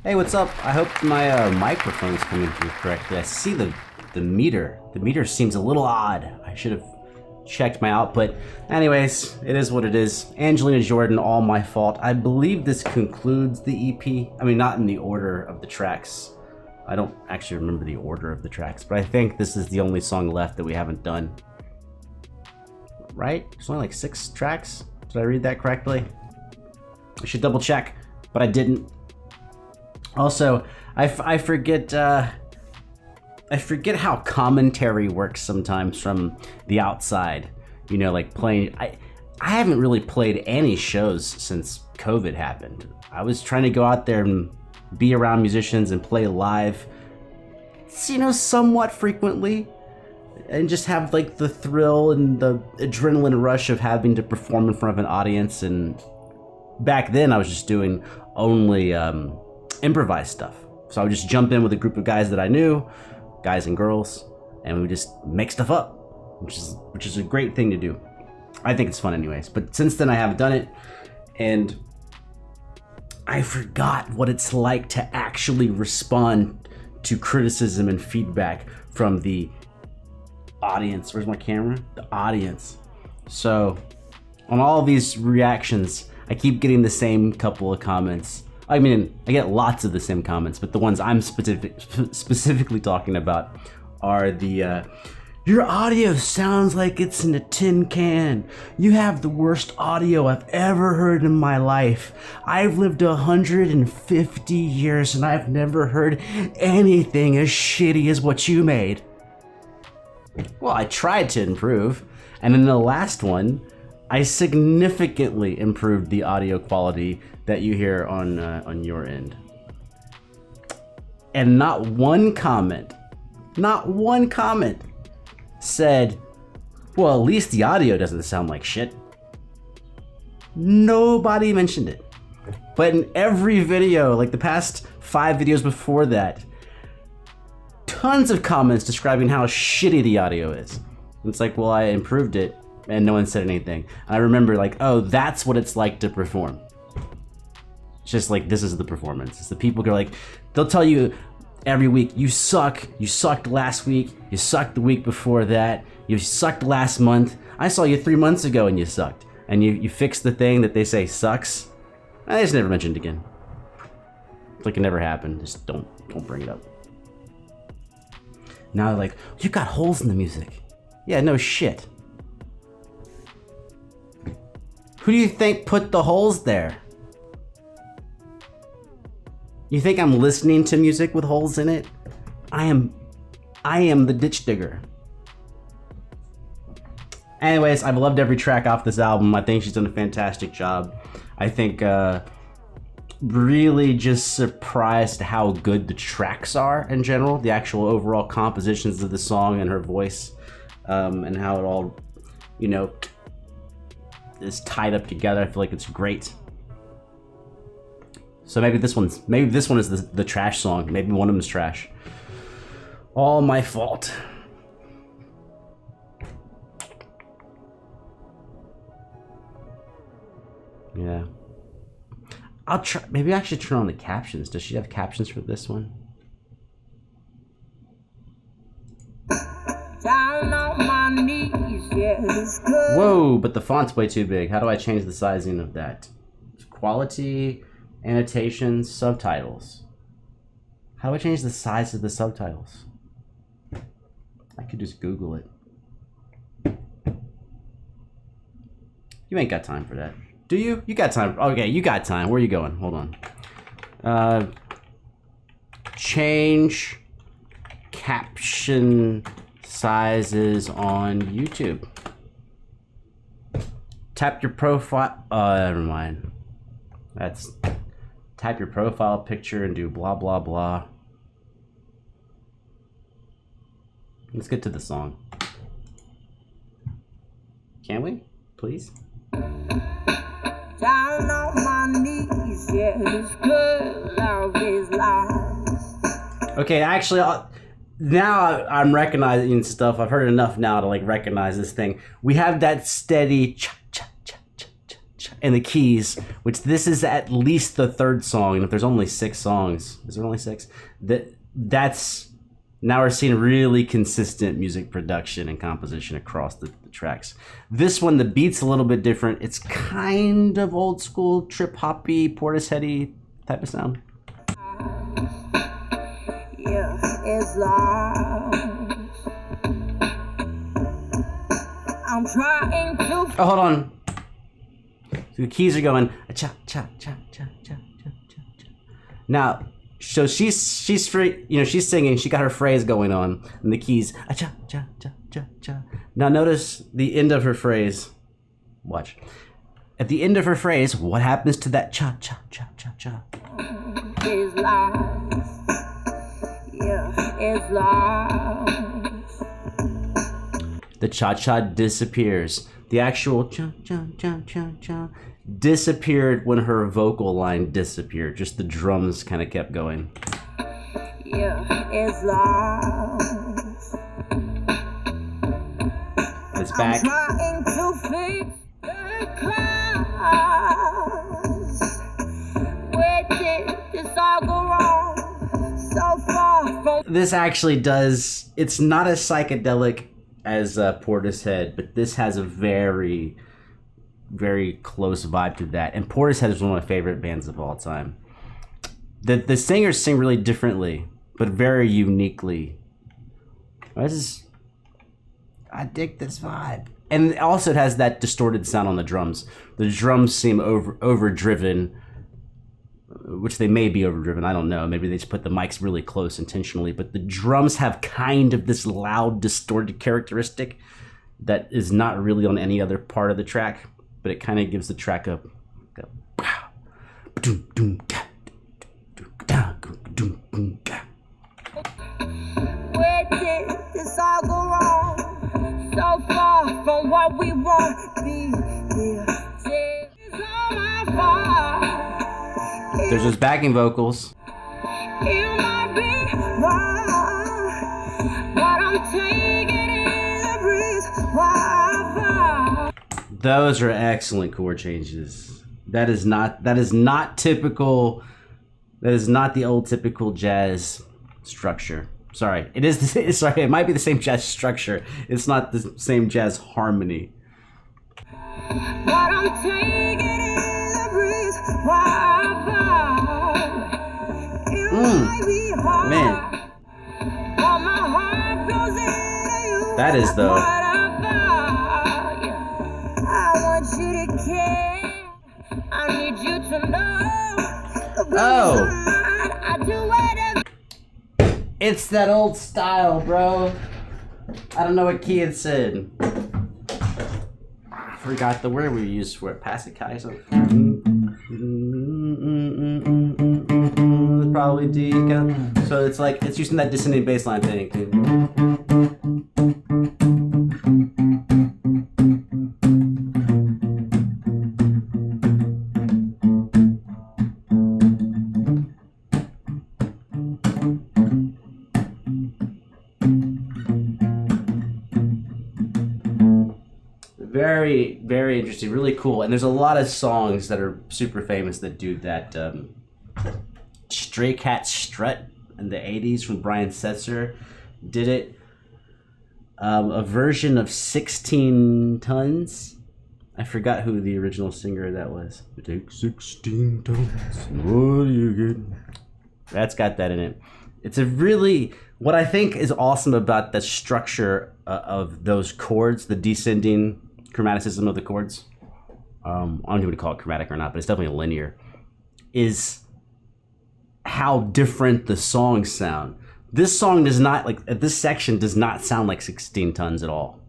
Hey, what's up? I hope my microphone's coming through correctly. I see the meter. The meter seems a little odd. I should have checked my output. Anyways, it is what it is. Angelina Jordan, All My Fault. I believe this concludes the EP. I mean, not in the order of the tracks. I don't actually remember the order of the tracks, but I think this is the only song left that we haven't done. Right? There's only like 6 tracks. Did I read that correctly? I should double check, but I didn't. Also, I forget how commentary works sometimes from the outside. You know, like playing. I haven't really played any shows since COVID happened. I was trying to go out there and be around musicians and play live, you know, somewhat frequently, and just have like the thrill and the adrenaline rush of having to perform in front of an audience. And back then I was just doing only improvised stuff. So I would just jump in with a group of guys that I knew, guys and girls, and we would just make stuff up, which is a great thing to do. I think it's fun anyways. But since then I haven't done it, and I forgot what it's like to actually respond to criticism and feedback from the audience. Where's my camera? The audience. So on all these reactions, I keep getting the same couple of comments. I mean, I get lots of the same comments, but the ones I'm specifically talking about are the, your audio sounds like it's in a tin can. You have the worst audio I've ever heard in my life. I've lived 150 years and I've never heard anything as shitty as what you made. Well, I tried to improve, and in the last one, I significantly improved the audio quality that you hear on your end. And not one comment said, well, at least the audio doesn't sound like shit. Nobody mentioned it. But in every video, like the past 5 videos before that, tons of comments describing how shitty the audio is. And it's like, well, I improved it, and no one said anything. And I remember like, oh, that's what it's like to perform. It's just like, this is the performance. It's the people go like, they'll tell you every week, you suck, you sucked last week, you sucked the week before that, you sucked last month. I saw you 3 months ago and you sucked. And you fixed the thing that they say sucks. I just never mentioned it again. It's like it never happened. Just don't bring it up. Now they're like, you got holes in the music. Yeah, no shit. Who do you think put the holes there? You think I'm listening to music with holes in it? I am the ditch digger. Anyways, I've loved every track off this album. I think she's done a fantastic job. I think really just surprised how good the tracks are in general, the actual overall compositions of the song and her voice, and how it all, you know, is tied up together. I feel like it's great. So maybe this one is the trash song. Maybe one of them is trash. All My Fault. Yeah. I'll try. Maybe I should turn on the captions. Does she have captions for this one? Down on my knees, yes, good. Whoa, but the font's way too big. How do I change the sizing of that? Quality, annotations, subtitles. How do I change the size of the subtitles? I could just Google it. You ain't got time for that. Do you? You got time. Okay, you got time. Where are you going? Hold on. Change caption sizes on YouTube. Tap your profile. Never mind. That's tap your profile picture and do blah blah blah. Let's get to the song. Can we? Please? Down on my knees, yes, good love is lost. Okay, actually, now I'm recognizing stuff. I've heard enough now to like recognize this thing. We have that steady cha cha cha cha cha and the keys, which this is at least the third song, and if there's only 6 songs, is there only 6? That's now we're seeing really consistent music production and composition across the tracks. This one, the beat's a little bit different. It's kind of old school, trip hoppy, Portishead-y type of sound. Yeah, it's loud. I'm trying to. Oh, hold on. So the keys are going cha cha cha cha cha cha cha. Now, so she's free. You know, she's singing. She got her phrase going on, and the keys cha cha cha cha cha. Now notice the end of her phrase. Watch. At the end of her phrase, what happens to that cha cha cha cha cha? It's loud. Yeah, it's loud. The cha-cha disappears. The actual cha-cha-cha-cha-cha disappeared when her vocal line disappeared. Just the drums kind of kept going. Yeah, it's loud. It's back. I'm trying to fix the clouds. Where did this all go wrong? So far from... This actually does... It's not as psychedelic as Portishead, but this has a very, very close vibe to that. And Portishead is one of my favorite bands of all time. The singers sing really differently, but very uniquely. I dig this vibe. And also it has that distorted sound on the drums. The drums seem overdriven, which they may be overdriven, I don't know. Maybe they just put the mics really close intentionally, but the drums have kind of this loud, distorted characteristic that is not really on any other part of the track, but it kind of gives the track a Where did this all go wrong? So far from what we want to be. It's all my fault. There's those backing vocals. You might be wrong, but I'm taking in the breeze. Those are excellent chord changes. That is not typical. That is not the old typical jazz structure. Sorry, it is. Sorry, it might be the same jazz structure. It's not the same jazz harmony. But I'm taking in the breeze. Man, that is though. I want you to care. I need you to know. Oh, I do whatever. it's that old style, bro. I don't know what key it's in. I forgot the word we used for it. Passakai or something. Probably D. So it's like it's using that descending bass line thing. Very, very interesting. Really cool. And there's a lot of songs that are super famous that do that. Stray Cat Strut in the 80s from Brian Setzer did it. A version of 16 Tons. I forgot who the original singer of that was. It takes 16 tons. What do you get? That's got that in it. It's a really, what I think is awesome about the structure of those chords, the descending chromaticism of the chords. I don't know what to call it, chromatic or not, but it's definitely linear. Is how different the songs sound. This song does not, like, this section does not sound like 16 Tons at all.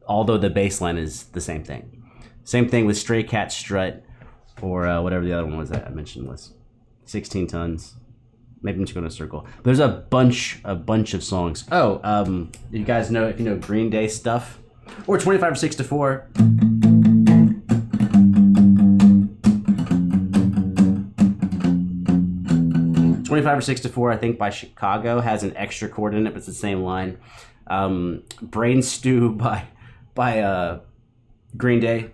Although the bass line is the same thing. Same thing with Stray Cat Strut, or whatever the other one was that I mentioned was 16 Tons. Maybe I'm just going to circle. There's a bunch of songs. Oh, you guys know, if you know Green Day stuff, or 25 or 6 to 4. 25 or 6 to 4, I think, by Chicago has an extra chord in it, but it's the same line. Brain Stew by Green Day.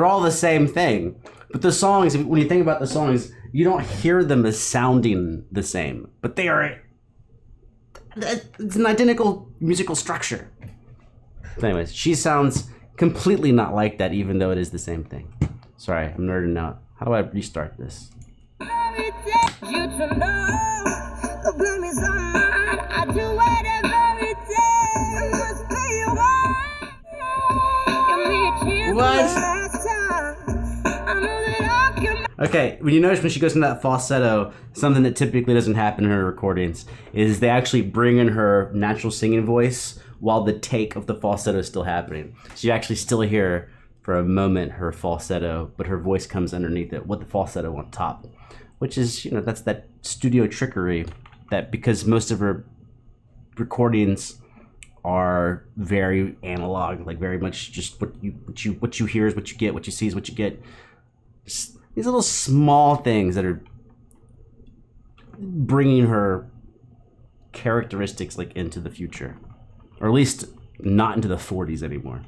They're all the same thing. But the songs, when you think about the songs, you don't hear them as sounding the same. But they are... It's an identical musical structure. But anyways, she sounds completely not like that, even though it is the same thing. Sorry, I'm nerding out. How do I restart this? What? Okay, when you notice when she goes into that falsetto, something that typically doesn't happen in her recordings is they actually bring in her natural singing voice while the take of the falsetto is still happening. So you actually still hear for a moment her falsetto, but her voice comes underneath it with the falsetto on top, which is, that's that studio trickery that, because most of her recordings are very analog, like very much just what you hear is what you get, what you see is what you get. Just these little small things that are bringing her characteristics like into the future, or at least not into the 40s anymore.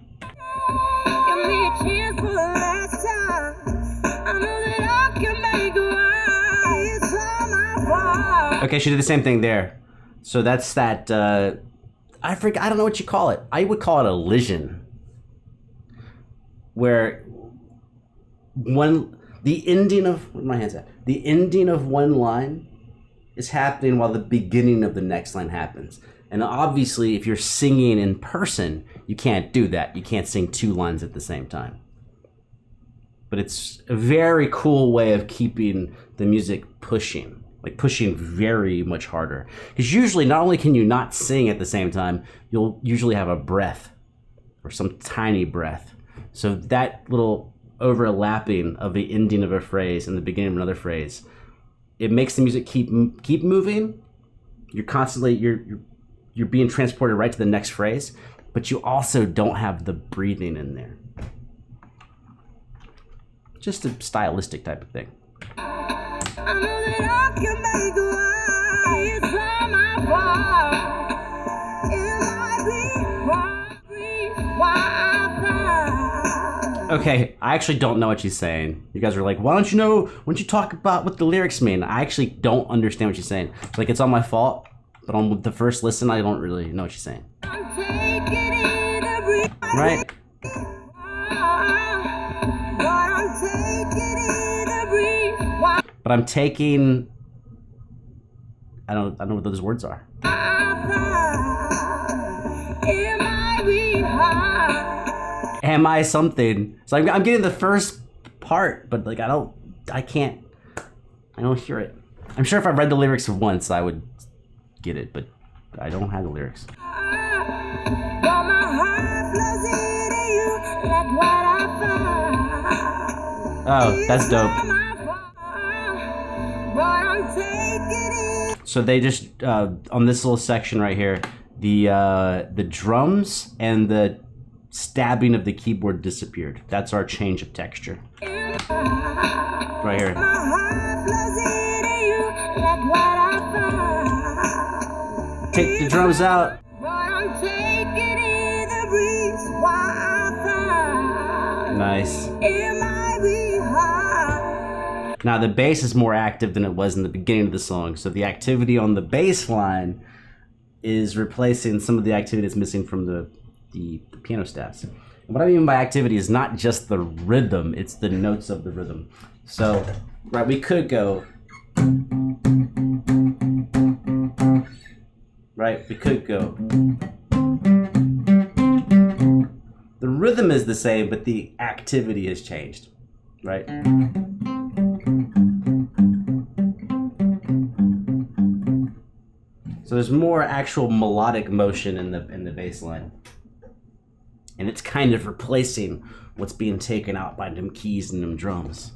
Okay, she did the same thing there. So that's that, I don't know what you call it. I would call it a elision. Where the ending of, where my hands at? The ending of one line is happening while the beginning of the next line happens. And obviously, if you're singing in person, you can't do that. You can't sing two lines at the same time. But it's a very cool way of keeping the music pushing, like pushing very much harder. Because usually, not only can you not sing at the same time, you'll usually have a breath or some tiny breath. So that little overlapping of the ending of a phrase and the beginning of another phrase, it makes the music keep moving. You're constantly you're being transported right to the next phrase, but you also don't have the breathing in there. Just a stylistic type of thing. Okay, I actually don't know what she's saying. You guys are like, why don't you talk about what the lyrics mean? I actually don't understand what she's saying. Like, it's all my fault, but on the first listen, I don't really know what she's saying. Right? But I'm taking... I don't know what those words are. Am I something? So I'm getting the first part, but like I don't hear it. I'm sure if I read the lyrics once, I would get it, but I don't have the lyrics. Oh, that's dope. So they just on this little section right here, the drums and the stabbing of the keyboard disappeared. That's our change of texture. Right here. Take the drums out. Nice. Now the bass is more active than it was in the beginning of the song, so the activity on the bass line is replacing some of the activity that's missing from the piano stabs. And what I mean by activity is not just the rhythm, it's the notes of the rhythm. So, right, we could go, right, we could go. The rhythm is the same, but the activity has changed, right? So there's more actual melodic motion in the bass line. And it's kind of replacing what's being taken out by them keys and them drums.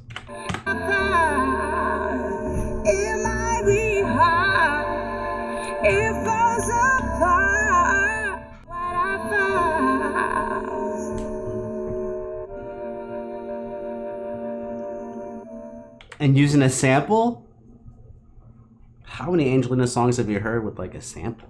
And using a sample? How many Angelina songs have you heard with like a sample?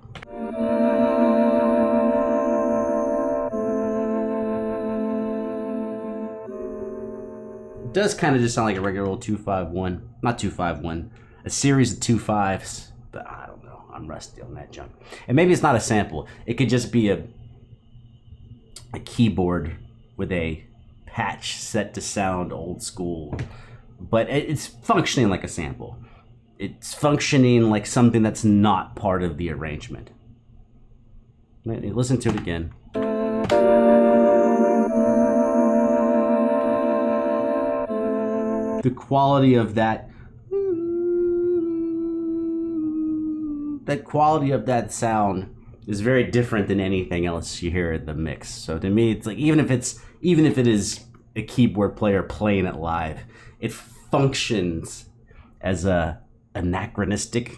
It does kind of just sound like a regular old 251. Not 251. A series of 2.5s. But I don't know. I'm rusty on that junk. And maybe it's not a sample. It could just be a keyboard with a patch set to sound old school. But it's functioning like a sample. It's functioning like something that's not part of the arrangement. Listen to it again. The quality of that quality of that sound is very different than anything else you hear in the mix. So to me, it's like even if it is a keyboard player playing it live, it functions as a anachronistic.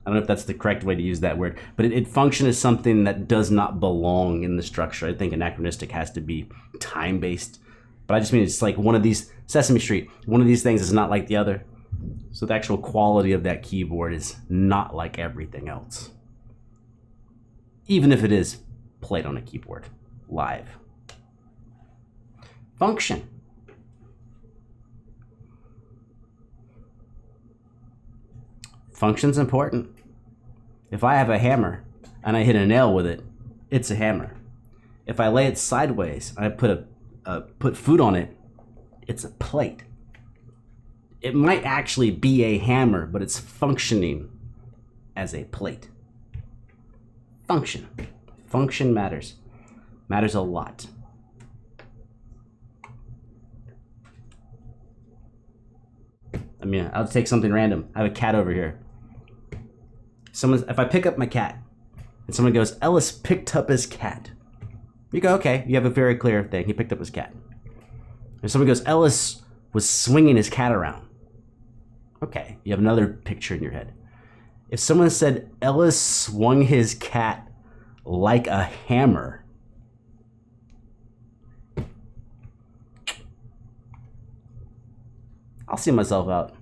I don't know if that's the correct way to use that word, but it functions as something that does not belong in the structure. I think anachronistic has to be time-based, but I just mean it's like one of these, Sesame Street, one of these things is not like the other. So the actual quality of that keyboard is not like everything else, even if it is played on a keyboard live. Function. Function's important. If I have a hammer and I hit a nail with it, it's a hammer. If I lay it sideways and I put food on it, it's a plate. It might actually be a hammer, but it's functioning as a plate. Function. Function matters. Matters a lot. I mean, I'll take something random. I have a cat over here. If I pick up my cat and someone goes, Ellis picked up his cat. You go, okay, you have a very clear thing. He picked up his cat. And someone goes, Ellis was swinging his cat around. Okay, you have another picture in your head. If someone said Ellis swung his cat like a hammer, I'll see myself out.